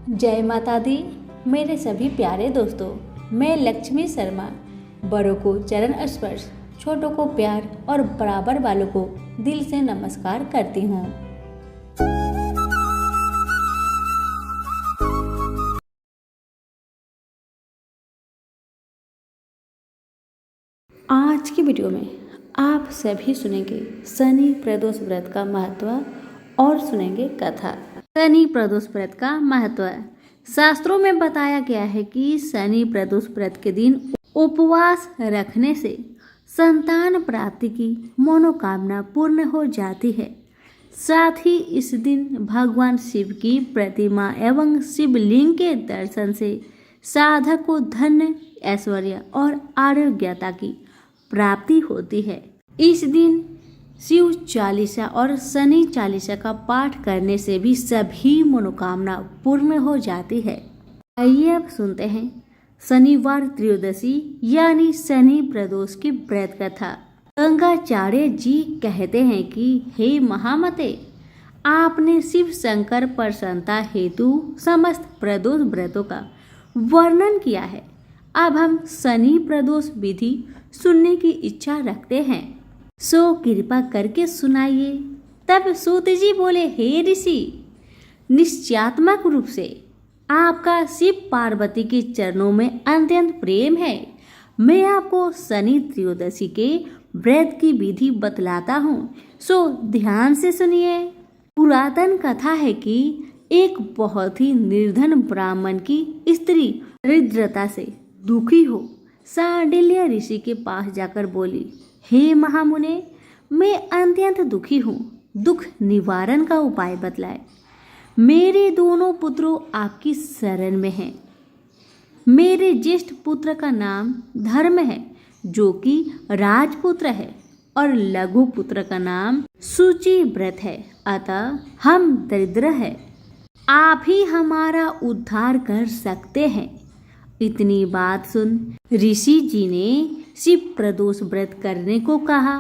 जय माता दी। मेरे सभी प्यारे दोस्तों, मैं लक्ष्मी शर्मा बड़ों को चरण स्पर्श, छोटों को प्यार और बराबर वालों को दिल से नमस्कार करती हूँ। आज की वीडियो में आप सभी सुनेंगे शनि प्रदोष व्रत का महत्व और सुनेंगे कथा। शनि प्रदोष व्रत का महत्व। शास्त्रों में बताया गया है कि शनि प्रदोष व्रत के दिन उपवास रखने से संतान प्राप्ति की मनोकामना पूर्ण हो जाती है। साथ ही इस दिन भगवान शिव की प्रतिमा एवं शिवलिंग के दर्शन से साधक को धन, ऐश्वर्य और आरोग्यता की प्राप्ति होती है। इस दिन शिव चालीसा और शनि चालीसा का पाठ करने से भी सभी मनोकामना पूर्ण हो जाती है। आइए अब सुनते हैं शनिवार त्रयोदशी यानी शनि प्रदोष की व्रत कथा। गंगाचार्य जी कहते हैं कि हे महामते, आपने शिव शंकर प्रसन्नता हेतु समस्त प्रदोष व्रतों का वर्णन किया है। अब हम शनि प्रदोष विधि सुनने की इच्छा रखते हैं, सो कृपा करके सुनाइए। तब सूत जी बोले, हे ऋषि, निश्चयात्मक रूप से आपका शिव पार्वती के चरणों में अत्यंत प्रेम है। मैं आपको शनि त्रयोदशी के व्रत की विधि बतलाता हूँ, सो ध्यान से सुनिए। पुरातन कथा है कि एक बहुत ही निर्धन ब्राह्मण की स्त्री दरिद्रता से दुखी हो सांडिल्य ऋषि के पास जाकर बोली, हे महामुने, मैं अत्यंत दुखी हूँ, दुख निवारण का उपाय बतलाए। मेरे दोनों पुत्रों आपकी शरण में हैं। मेरे ज्येष्ठ पुत्र का नाम धर्म है, जो कि राजपुत्र है, और लघु पुत्र का नाम शुचिव्रत है, अतः हम दरिद्र हैं। आप ही हमारा उद्धार कर सकते हैं। इतनी बात सुन ऋषि जी ने शिव प्रदोष व्रत करने को कहा।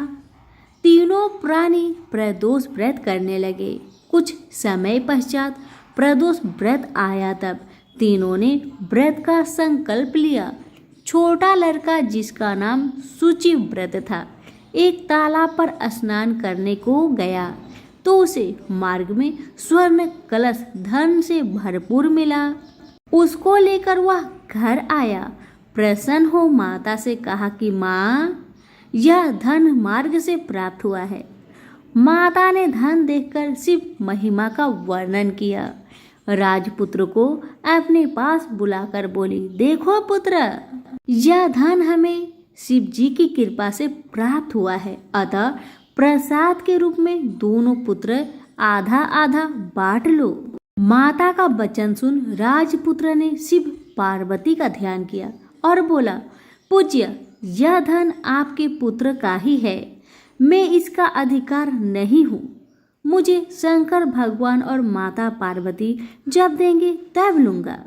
तीनों प्राणी प्रदोष व्रत करने लगे। कुछ समय पश्चात प्रदोष व्रत आया, तब तीनों ने व्रत का संकल्प लिया। छोटा लड़का, जिसका नाम शुचिव्रत था, एक तालाब पर स्नान करने को गया तो उसे मार्ग में स्वर्ण कलश धन से भरपूर मिला। उसको लेकर वह घर आया। प्रसन्न हो माता से कहा कि माँ, यह धन मार्ग से प्राप्त हुआ है। माता ने धन देखकर शिव महिमा का वर्णन किया। राजपुत्र को अपने पास बुलाकर बोली, देखो पुत्र, यह धन हमें शिव जी की कृपा से प्राप्त हुआ है, अतः प्रसाद के रूप में दोनों पुत्र आधा आधा बांट लो। माता का वचन सुन राजपुत्र ने शिव पार्वती का ध्यान किया और बोला, पूज्य, यह धन आपके पुत्र का ही है, मैं इसका अधिकार नहीं हूँ। मुझे शंकर भगवान और माता पार्वती जब देंगे तब लूंगा।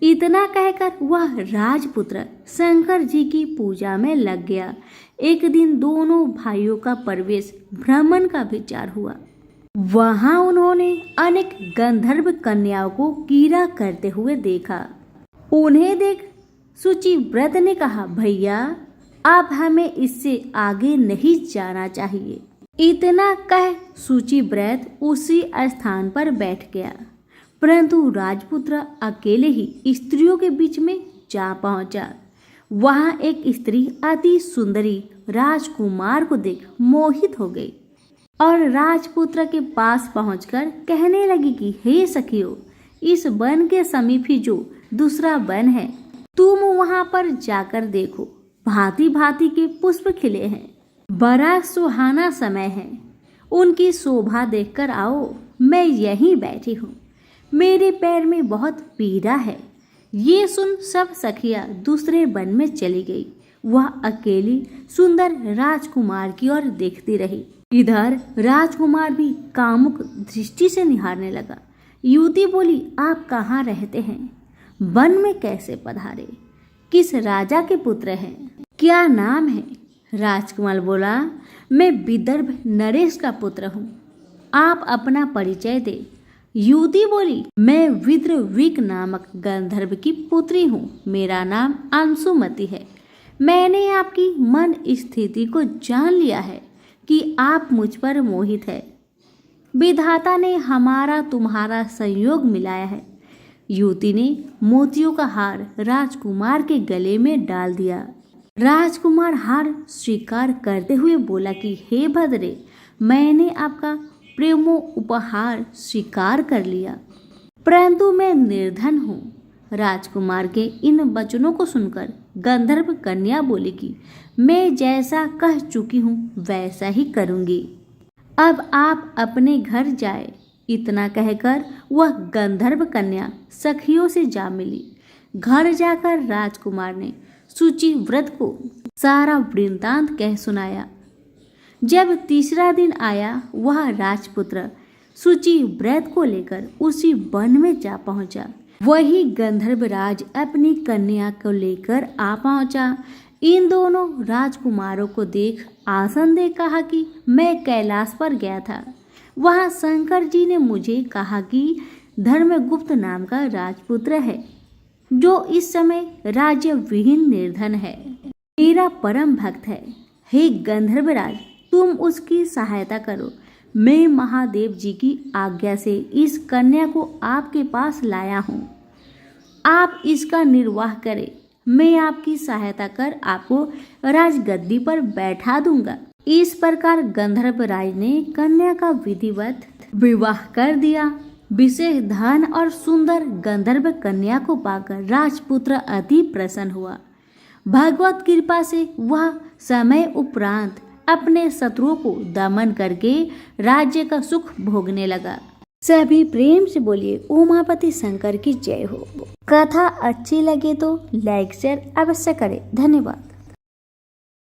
इतना कहकर वह राजपुत्र शंकर जी की पूजा में लग गया। एक दिन दोनों भाइयों का प्रवेश भ्रमण का विचार हुआ। वहां उन्होंने अनेक गंधर्व कन्याओं को कीड़ा करते हुए देखा। उन्हें देख शुचिव्रत ने कहा, भैया, अब हमें इससे आगे नहीं जाना चाहिए। इतना कह शुचिव्रत उसी स्थान पर बैठ गया, परंतु राजपुत्र अकेले ही स्त्रियों के बीच में जा पहुंचा। वहां एक स्त्री अति सुंदरी राजकुमार को देख मोहित हो गई और राजपुत्र के पास पहुंचकर कहने लगी कि हे सखियों, इस वन के समीप ही जो दूसरा वन है, तुम वहां पर जाकर देखो। भांति भांति के पुष्प खिले हैं, बड़ा सुहाना समय है। उनकी शोभा देखकर आओ। मैं यहीं बैठी हूँ, मेरे पैर में बहुत पीड़ा है। ये सुन सब सखियां दूसरे वन में चली गई। वह अकेली सुंदर राजकुमार की ओर देखती रही। इधर राजकुमार भी कामुक दृष्टि से निहारने लगा। युवती बोली, आप कहाँ रहते हैं? वन में कैसे पधारे? किस राजा के पुत्र हैं? क्या नाम है? राजकुमार बोला, मैं विदर्भ नरेश का पुत्र हूँ। आप अपना परिचय दे। युवती बोली, मैं विद्रवीक नामक गंधर्व की पुत्री हूँ। मेरा नाम अंशुमति है। मैंने आपकी मन स्थिति को जान लिया है कि आप मुझ पर मोहित है। विधाता ने हमारा तुम्हारा संयोग मिलाया है। युवती ने मोतियों का हार राजकुमार के गले में डाल दिया। राजकुमार हार स्वीकार करते हुए बोला कि हे भद्रे, मैंने आपका प्रेमो उपहार स्वीकार कर लिया, परंतु मैं निर्धन हूँ। राजकुमार के इन वचनों को सुनकर गंधर्व कन्या बोली कि मैं जैसा कह चुकी हूँ वैसा ही करूँगी। अब आप अपने घर जाए। इतना कहकर वह गंधर्व कन्या सखियों से जा मिली। घर जाकर राजकुमार ने सूची व्रत को सारा वृत्तांत कह सुनाया। जब तीसरा दिन आया, वह राजपुत्र सूची व्रत को लेकर उसी वन में जा पहुंचा। वही गंधर्वराज अपनी कन्या को लेकर आ पहुंचा। इन दोनों राजकुमारों को देख आसन दे कहा कि मैं कैलाश पर गया था। वहां शंकर जी ने मुझे कहा कि धर्मगुप्त नाम का राजपुत्र है जो इस समय राज्य विहीन निर्धन है, मेरा परम भक्त है। हे गंधर्वराज, तुम उसकी सहायता करो। मैं महादेव जी की आज्ञा से इस कन्या को आपके पास लाया हूँ। आप इसका निर्वाह करें। मैं आपकी सहायता कर आपको राजगद्दी पर बैठा दूंगा। इस प्रकार गंधर्वराज ने कन्या का विधिवत विवाह कर दिया। विशेष धन और सुंदर गंधर्व कन्या को पाकर राजपुत्र अति प्रसन्न हुआ। भगवत कृपा से वह समय उपरांत अपने शत्रुओं को दमन करके राज्य का सुख भोगने लगा। सभी प्रेम से बोलिए उमापति शंकर की जय हो। कथा अच्छी लगे तो लाइक शेयर अवश्य करें। धन्यवाद।